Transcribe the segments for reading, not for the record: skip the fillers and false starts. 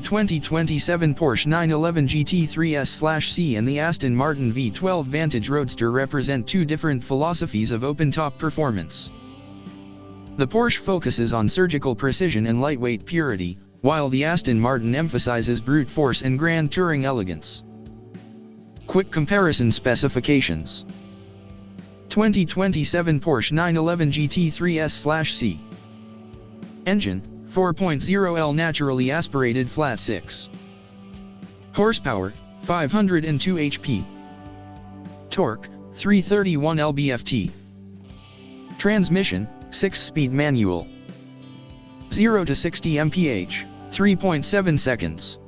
The 2027 Porsche 911 GT3-S/C and the Aston Martin V12 Vantage Roadster represent two different philosophies of open-top performance. The Porsche focuses on surgical precision and lightweight purity, while the Aston Martin emphasizes brute force and grand touring elegance. Quick comparison specifications. 2027 Porsche 911 GT3-S/C. Engine, 4.0L naturally aspirated flat 6. Horsepower, 502 HP. Torque, 331 lb-ft. Transmission, 6-speed manual. 0 to 60 mph, 3.7 seconds.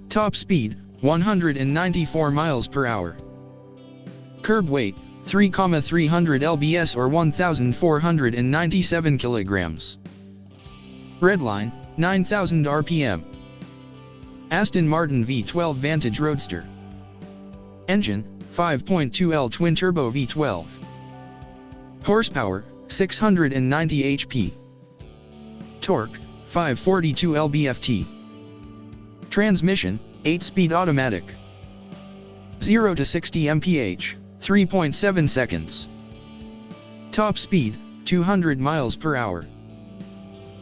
Top speed, 194 miles per hour. Curb weight, 3,300 lbs or 1,497 kilograms. Redline, 9,000 rpm. Aston Martin V12 Vantage Roadster. Engine, 5.2L twin-turbo V12. Horsepower, 690 HP. Torque, 542 lb-ft. Transmission, 8-speed automatic. 0 to 60 mph, 3.7 seconds. Top speed, 200 miles per hour.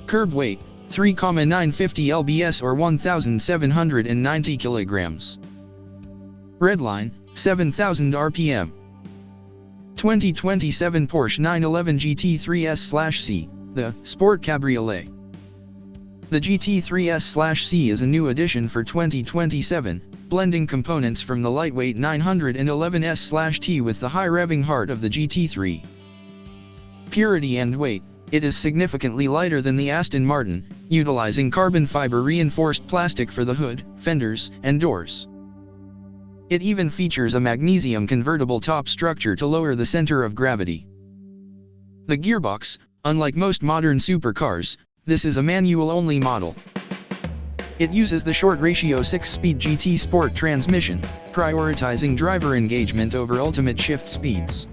Curb weight, 3,950 lbs or 1,790 kilograms. Redline, 7,000 rpm. 2027 Porsche 911 GT3-S/C, the Sport Cabriolet. The GT3-S/C is a new addition for 2027, blending components from the lightweight 911 S/T with the high-revving heart of the GT3. Purity and weight. It is significantly lighter than the Aston Martin, utilizing carbon fiber reinforced plastic for the hood, fenders, and doors. It even features a magnesium convertible top structure to lower the center of gravity. The gearbox, unlike most modern supercars, this is a manual-only model. It uses the short ratio 6-speed GT Sport transmission, prioritizing driver engagement over ultimate shift speeds.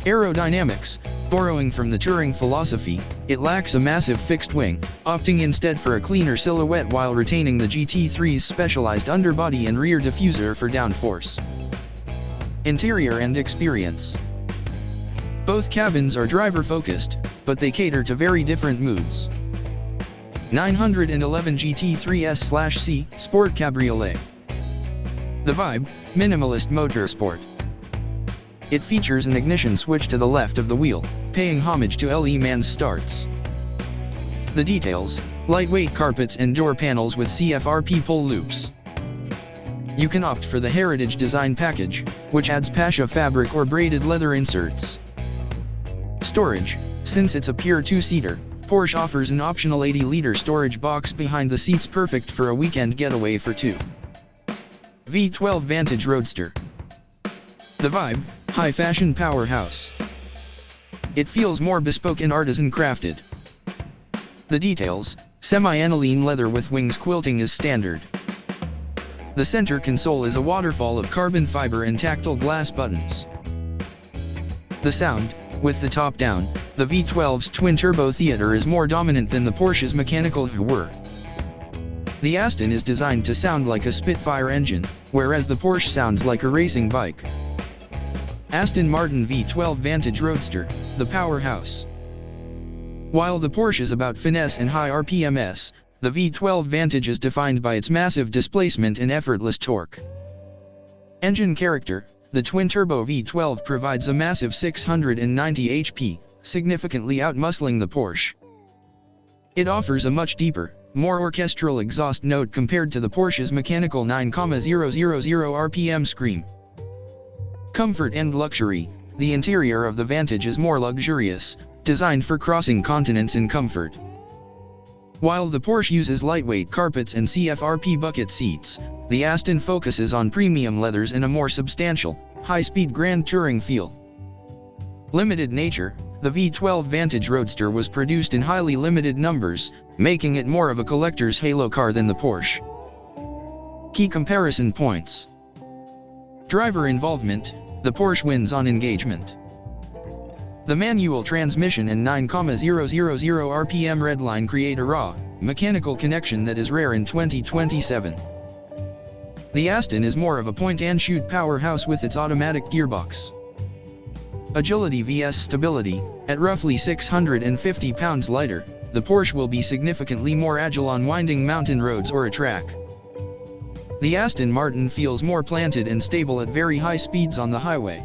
Aerodynamics. Borrowing from the touring philosophy, it lacks a massive fixed wing, opting instead for a cleaner silhouette while retaining the GT3's specialized underbody and rear diffuser for downforce. Interior and experience. Both cabins are driver-focused, but they cater to very different moods. 911 GT3-S/C Sport Cabriolet. The vibe, minimalist motorsport. It features an ignition switch to the left of the wheel, paying homage to Le Mans starts. The details, lightweight carpets and door panels with CFRP pull loops. You can opt for the Heritage Design package, which adds Pasha fabric or braided leather inserts. Storage. Since it's a pure two-seater, Porsche offers an optional 80-liter storage box behind the seats, perfect for a weekend getaway for two. V12 Vantage Roadster. The vibe, high-fashion powerhouse. It feels more bespoke and artisan crafted. The details, semi-aniline leather with wings quilting is standard. The center console is a waterfall of carbon fiber and tactile glass buttons. The sound, with the top down, the V12's twin-turbo theater is more dominant than the Porsche's mechanical whir. The Aston is designed to sound like a Spitfire engine, whereas the Porsche sounds like a racing bike. Aston Martin V12 Vantage Roadster, the powerhouse. While the Porsche is about finesse and high RPMs, the V12 Vantage is defined by its massive displacement and effortless torque. Engine character. The twin-turbo V12 provides a massive 690 HP, significantly outmuscling the Porsche. It offers a much deeper, more orchestral exhaust note compared to the Porsche's mechanical 9,000 rpm scream. Comfort and luxury. The interior of the Vantage is more luxurious, designed for crossing continents in comfort. While the Porsche uses lightweight carpets and CFRP bucket seats, the Aston focuses on premium leathers and a more substantial, high-speed grand touring feel. Limited nature. The V12 Vantage Roadster was produced in highly limited numbers, making it more of a collector's halo car than the Porsche. Key comparison points. Driver involvement. The Porsche wins on engagement. The manual transmission and 9,000 rpm redline create a raw, mechanical connection that is rare in 2027. The Aston is more of a point-and-shoot powerhouse with its automatic gearbox. Agility vs stability. At roughly 650 pounds lighter, the Porsche will be significantly more agile on winding mountain roads or a track. The Aston Martin feels more planted and stable at very high speeds on the highway.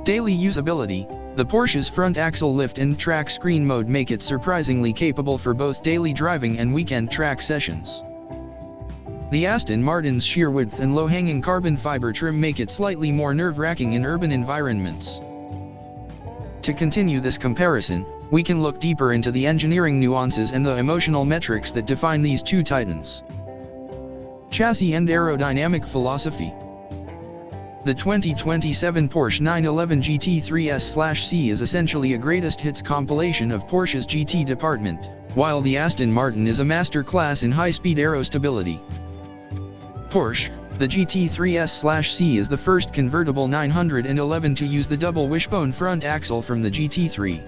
Daily usability. The Porsche's front axle lift and track screen mode make it surprisingly capable for both daily driving and weekend track sessions. The Aston Martin's sheer width and low-hanging carbon fiber trim make it slightly more nerve-wracking in urban environments. To continue this comparison, we can look deeper into the engineering nuances and the emotional metrics that define these two titans. Chassis and aerodynamic philosophy. The 2027 Porsche 911 GT3-S/C is essentially a greatest hits compilation of Porsche's GT department, while the Aston Martin is a masterclass in high-speed aerostability. Porsche, the GT3-S/C is the first convertible 911 to use the double wishbone front axle from the GT3.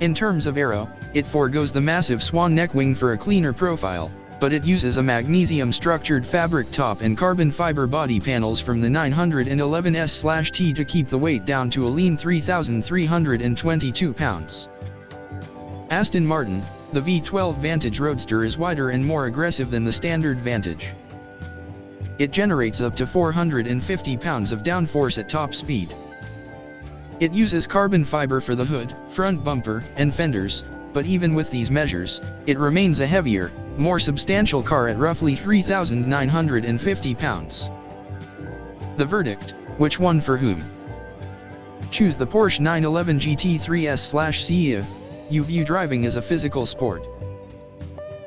In terms of aero, it forgoes the massive swan neck wing for a cleaner profile, but it uses a magnesium-structured fabric top and carbon fiber body panels from the 911S/T to keep the weight down to a lean 3,322 pounds. Aston Martin, the V12 Vantage Roadster is wider and more aggressive than the standard Vantage. It generates up to 450 pounds of downforce at top speed. It uses carbon fiber for the hood, front bumper, and fenders, but even with these measures, it remains a heavier, more substantial car at roughly 3,950 pounds. The verdict: which one for whom? Choose the Porsche 911 GT3-S/C if you view driving as a physical sport.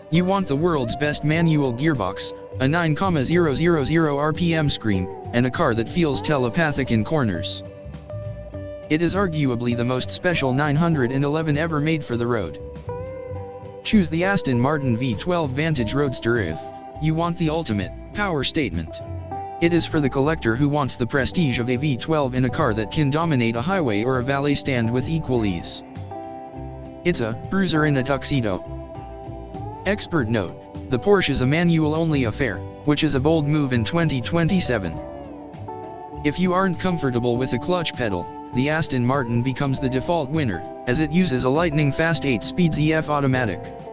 You want the world's best manual gearbox, a 9,000 RPM scream, and a car that feels telepathic in corners. It is arguably the most special 911 ever made for the road. Choose the Aston Martin V12 Vantage Roadster if you want the ultimate power statement. It is for the collector who wants the prestige of a V12 in a car that can dominate a highway or a valet stand with equal ease. It's a bruiser in a tuxedo. Expert note: the Porsche is a manual-only affair, which is a bold move in 2027. If you aren't comfortable with a clutch pedal, the Aston Martin becomes the default winner, as it uses a lightning-fast 8-speed ZF automatic.